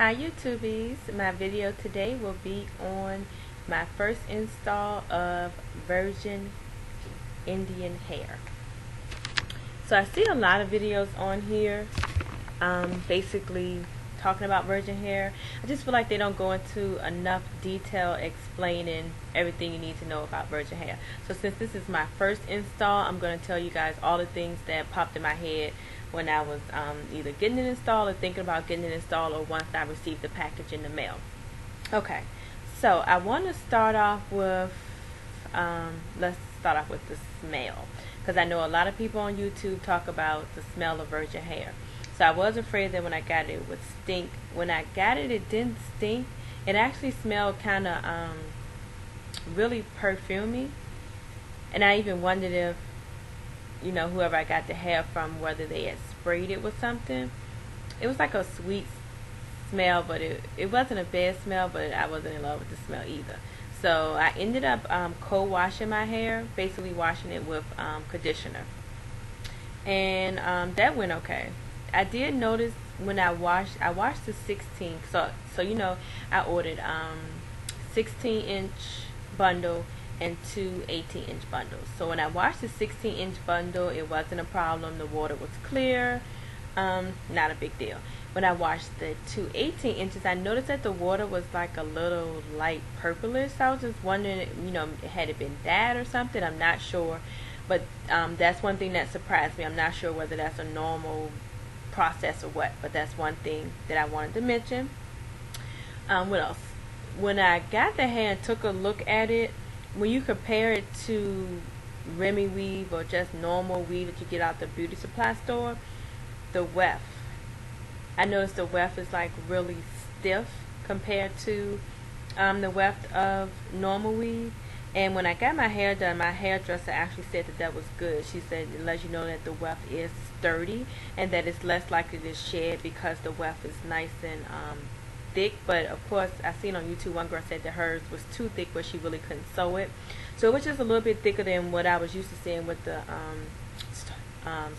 Hi YouTubies, my video today will be on my first install of virgin Indian hair. So I see a lot of videos on here basically talking about virgin hair. I just feel like they don't go into enough detail explaining everything you need to know about virgin hair. So since this is my first install, I'm going to tell you guys all the things that popped in my head when I was either getting it installed or thinking about getting it installed, or once I received the package in the mail. Okay, so I want to start off with let's start off with the smell, because I know a lot of people on YouTube talk about the smell of virgin hair. So I was afraid that when I got it, it would stink. When I got it, it didn't stink. It actually smelled kind of really perfumey, and I even wondered if whoever I got the hair from, whether they had sprayed it with something. It was like a sweet smell, but it wasn't a bad smell, but I wasn't in love with the smell either. So I ended up co-washing my hair, basically washing it with conditioner, and that went okay. I did notice when I washed the 16, so I ordered 16-inch bundle and two 18-inch bundles. So when I washed the 16-inch bundle, it wasn't a problem. The water was clear, not a big deal. When I washed the two 18 inches, I noticed that the water was like a little light purplish. So I was just wondering, had it been dyed or something? I'm not sure, but that's one thing that surprised me. I'm not sure whether that's a normal process or what, but that's one thing that I wanted to mention. What else? When I got the hair and took a look at it, when you compare it to Remy weave or just normal weave that you get out the beauty supply store, the weft, I noticed the weft is like really stiff compared to the weft of normal weave. And when I got my hair done, my hairdresser actually said that was good. She said it lets you know that the weft is sturdy and that it's less likely to shed because the weft is nice and thick. But of course, I seen on YouTube one girl said that hers was too thick where she really couldn't sew it. So it was just a little bit thicker than what I was used to seeing with the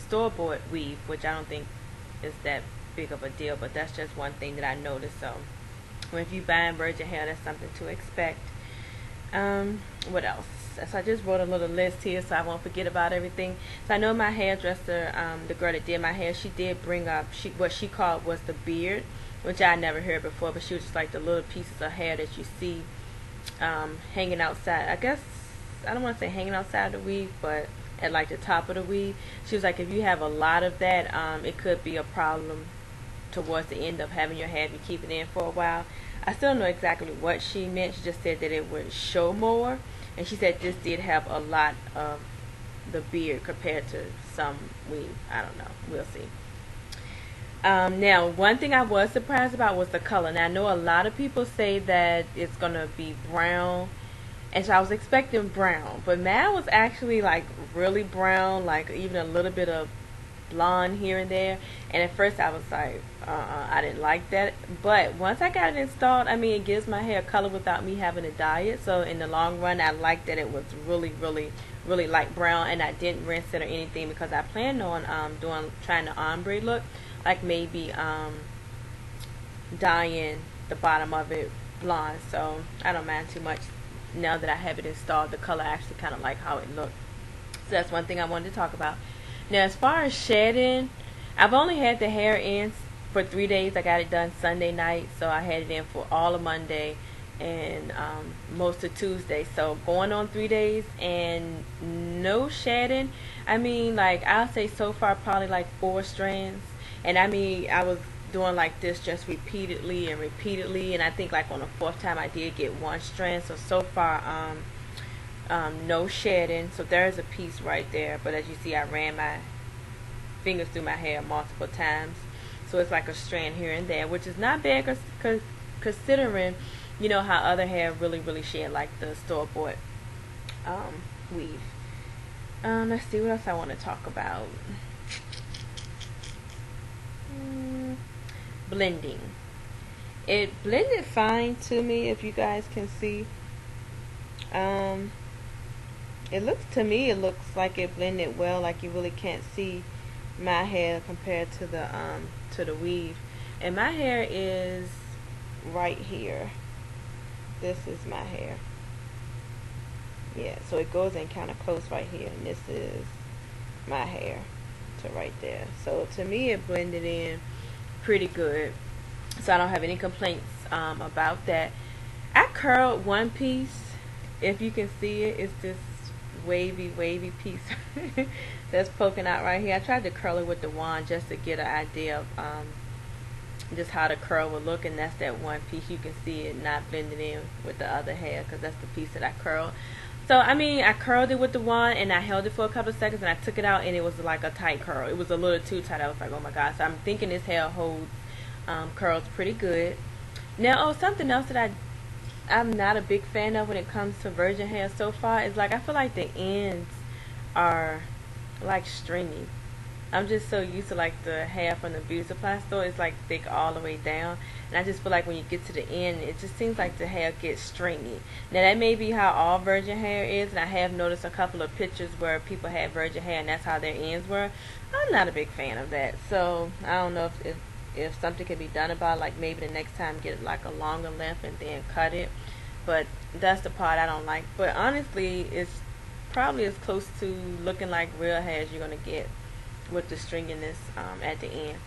store-bought weave, which I don't think is that big of a deal, but that's just one thing that I noticed. So if you buying virgin hair, that's something to expect. What else? So I just wrote a little list here so I won't forget about everything. So I know my hairdresser, the girl that did my hair, she did bring up what she called was the beard, which I never heard before, but she was just like the little pieces of hair that you see hanging outside. I guess, I don't want to say hanging outside the weave, but at like the top of the weave. She was like, if you have a lot of that, it could be a problem towards the end of having your hair if you keep it in for a while. I still don't know exactly what she meant. She just said that it would show more, and she said this did have a lot of the beard compared to some weave. I don't know. We'll see. Now, one thing I was surprised about was the color. Now, I know a lot of people say that it's going to be brown, and so I was expecting brown, but mine was actually like really brown, like even a little bit of blonde here and there. And at first I was like, I didn't like that. But once I got it installed, I mean, it gives my hair color without me having to dye it. So in the long run, I liked that it was really, really, really light brown, and I didn't rinse it or anything because I planned on trying the ombre look, like maybe dyeing the bottom of it blonde. So I don't mind too much now that I have it installed. The color I actually kind of like how it looked. So that's one thing I wanted to talk about. Now, as far as shedding, I've only had the hair in for 3 days. I got it done Sunday night, so I had it in for all of Monday and most of Tuesday. So going on 3 days and no shedding. I mean, like, I'll say so far probably like 4 strands. And I mean, I was doing like this just repeatedly, and I think like on the 4th time I did get 1 strand. So far no shedding. So there's a piece right there, but as you see, I ran my fingers through my hair multiple times, so it's like a strand here and there, which is not bad considering how other hair really shed, like the store-bought weave. Let's see what else I want to talk about. Blending. It blended fine to me, if you guys can see. It looks like it blended well, like you really can't see my hair compared to the weave. And my hair is right here. This is my hair. Yeah, so it goes in kind of close right here, and this is my hair to right there. So to me it blended in pretty good, so I don't have any complaints about that. I curled one piece, if you can see it. It's this wavy piece that's poking out right here. I tried to curl it with the wand just to get an idea of just how the curl would look, and that's that one piece. You can see it not blended in with the other hair because that's the piece that I curled. So I mean, I curled it with the wand and I held it for a couple of seconds and I took it out and it was like a tight curl. It was a little too tight. I was like, oh my god. So I'm thinking this hair holds curls pretty good. Now, something else that I'm not a big fan of when it comes to virgin hair so far is, like, I feel like the ends are like stringy. I'm just so used to, like, the hair from the beauty supply store. It's like thick all the way down, and I just feel like when you get to the end, it just seems like the hair gets stringy. Now that may be how all virgin hair is, and I have noticed a couple of pictures where people had virgin hair and that's how their ends were. I'm not a big fan of that, so I don't know if something can be done about it, like maybe the next time get like a longer length and then cut it. But that's the part I don't like. But honestly, it's probably as close to looking like real hair as you're gonna get with the stringiness at the end.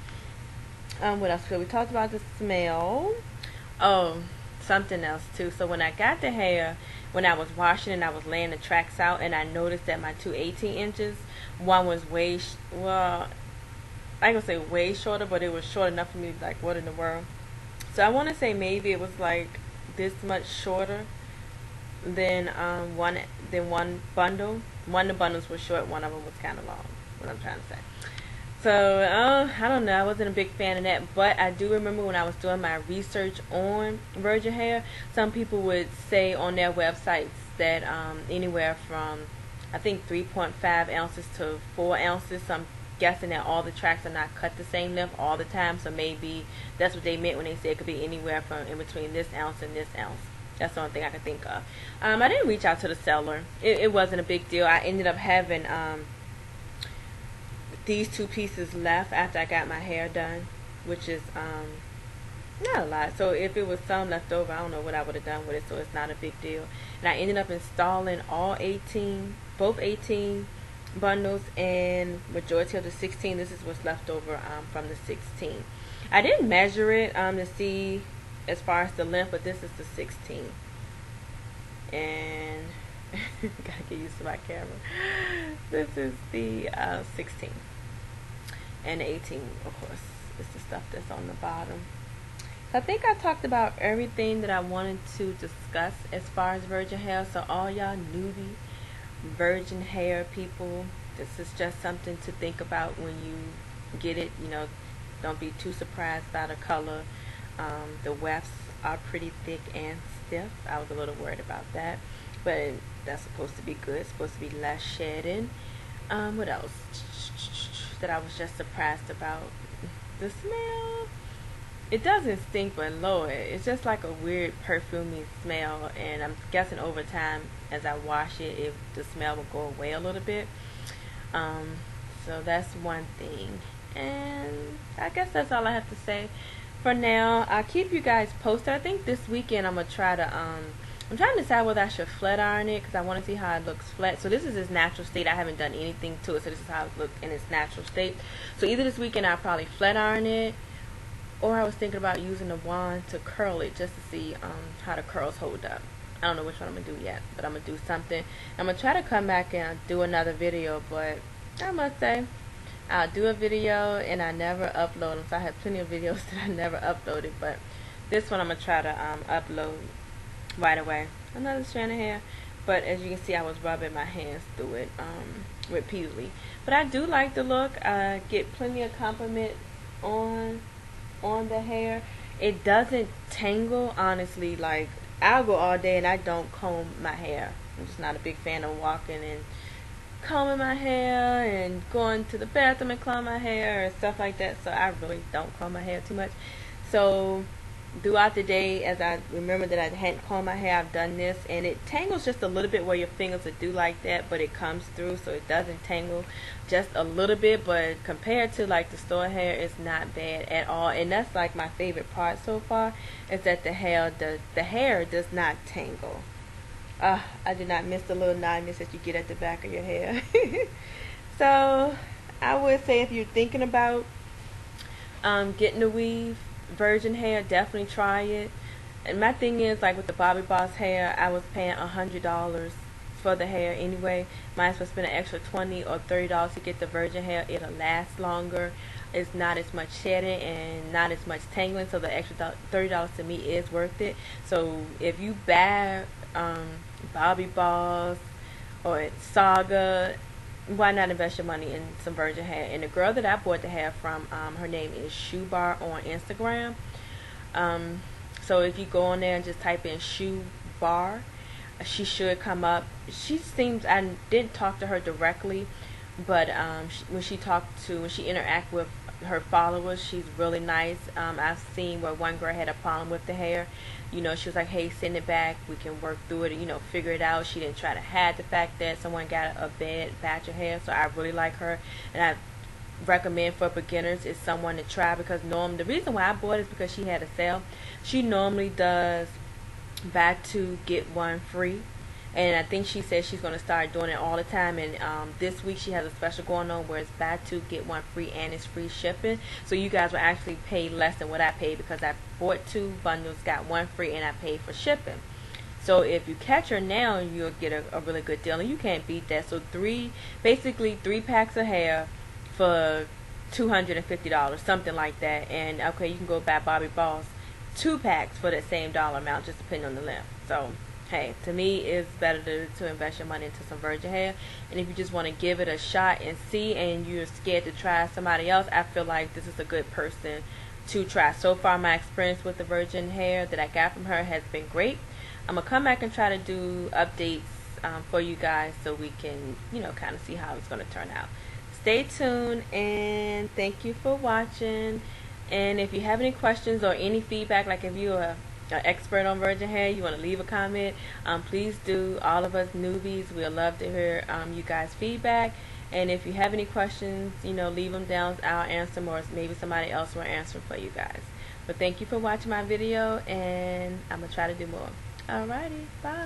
What else? So we talked about the smell. Oh, something else too. So when I got the hair, when I was washing and I was laying the tracks out, and I noticed that my two 18 inches, one was way well, I ain't gonna say way shorter, but it was short enough for me to be like, what in the world? So I want to say maybe it was like this much shorter than one bundle. One of the bundles was short, one of them was kind of long. What I'm trying to say. So I don't know. I wasn't a big fan of that, but I do remember when I was doing my research on virgin hair, some people would say on their websites that anywhere from, I think, 3.5 ounces to 4 ounces. So I'm guessing that all the tracks are not cut the same length all the time, so maybe that's what they meant when they said it could be anywhere from in between this ounce and this ounce. That's the only thing I could think of. I didn't reach out to the seller. It wasn't a big deal. I ended up having these two pieces left after I got my hair done, which is not a lot. So if it was some left over, I don't know what I would have done with it, so it's not a big deal. And I ended up installing both 18 bundles and majority of the 16. This is what's left over from the 16. I didn't measure it to see as far as the length, but this is the 16. And gotta get used to my camera. This is the 16. And the 18, of course, is the stuff that's on the bottom. So I think I talked about everything that I wanted to discuss as far as virgin hair. So all y'all newbie virgin hair people, this is just something to think about when you get it. You know, don't be too surprised by the color. The wefts are pretty thick and stiff. I was a little worried about that, but that's supposed to be good. It's supposed to be less shedding. What else that I was just surprised about? The smell. It doesn't stink, but Lord, it's just like a weird perfumey smell, and I'm guessing over time as I wash it, the smell will go away a little bit. So that's one thing, and I guess that's all I have to say for now. I'll keep you guys posted. I think this weekend I'm gonna try to I'm trying to decide whether I should flat iron it, because I want to see how it looks flat. So this is its natural state. I haven't done anything to it, so this is how it looks in its natural state. So either this weekend I'll probably flat iron it, or I was thinking about using the wand to curl it just to see how the curls hold up. I don't know which one I'm going to do yet, but I'm going to do something. I'm going to try to come back and do another video, but I must say, I'll do a video and I never upload them. So I have plenty of videos that I never uploaded, but this one I'm going to try to upload right away. Another strand of hair, but as you can see, I was rubbing my hands through it repeatedly. But I do like the look. I get plenty of compliments on the hair. It doesn't tangle, honestly. Like, I'll go all day and I don't comb my hair. I'm just not a big fan of walking and combing my hair and going to the bathroom and comb my hair and stuff like that. So I really don't comb my hair too much. So throughout the day, as I remember that I hadn't combed my hair, I've done this, and it tangles just a little bit where your fingers would do like that, but it comes through, so it doesn't tangle just a little bit. But compared to like the store hair, it's not bad at all, and that's like my favorite part so far, is that the hair does not tangle. I did not miss the little knottiness that you get at the back of your hair. So I would say if you're thinking about getting a weave virgin hair, definitely try it. And my thing is, like with the Bobby Boss hair, I was paying $100 for the hair anyway. Might as well spend an extra $20 or $30 to get the virgin hair. It'll last longer. It's not as much shedding and not as much tangling, so the extra $30 to me is worth it. So if you buy Bobby Boss or Saga, why not invest your money in some virgin hair? And the girl that I bought the hair from, her name is Shoe Bar on Instagram. So if you go on there and just type in Shoe Bar, she should come up. She seems, I didn't talk to her directly, but when she interact with her followers, she's really nice. I've seen where one girl had a problem with the hair. You know, she was like, hey, send it back, we can work through it, you know, figure it out. She didn't try to hide the fact that someone got a bad batch of hair. So I really like her, and I recommend for beginners is someone to try, because the reason why I bought it is because she had a sale. She normally does buy two get one free, and I think she says she's going to start doing it all the time. And this week she has a special going on where it's buy two get one free, and it's free shipping. So you guys will actually pay less than what I paid, because I bought two bundles, got one free, and I paid for shipping. So if you catch her now, you'll get a really good deal, and you can't beat that. So basically three packs of hair for $250, something like that. And okay, you can go buy Bobby Boss 2 packs for that same dollar amount, just depending on the length. So hey, to me, it's better to invest your money into some virgin hair. And if you just want to give it a shot and see, and you're scared to try somebody else, I feel like this is a good person to try. So far, my experience with the virgin hair that I got from her has been great. I'm gonna come back and try to do updates for you guys, so we can, you know, kind of see how it's gonna turn out. Stay tuned, and thank you for watching. And if you have any questions or any feedback, like if you're an expert on virgin hair, you want to leave a comment, please do. All of us newbies, we'll love to hear you guys' feedback. And if you have any questions, you know, leave them down. I'll answer them, or maybe somebody else will answer for you guys. But thank you for watching my video, and I'm going to try to do more. Alrighty, bye.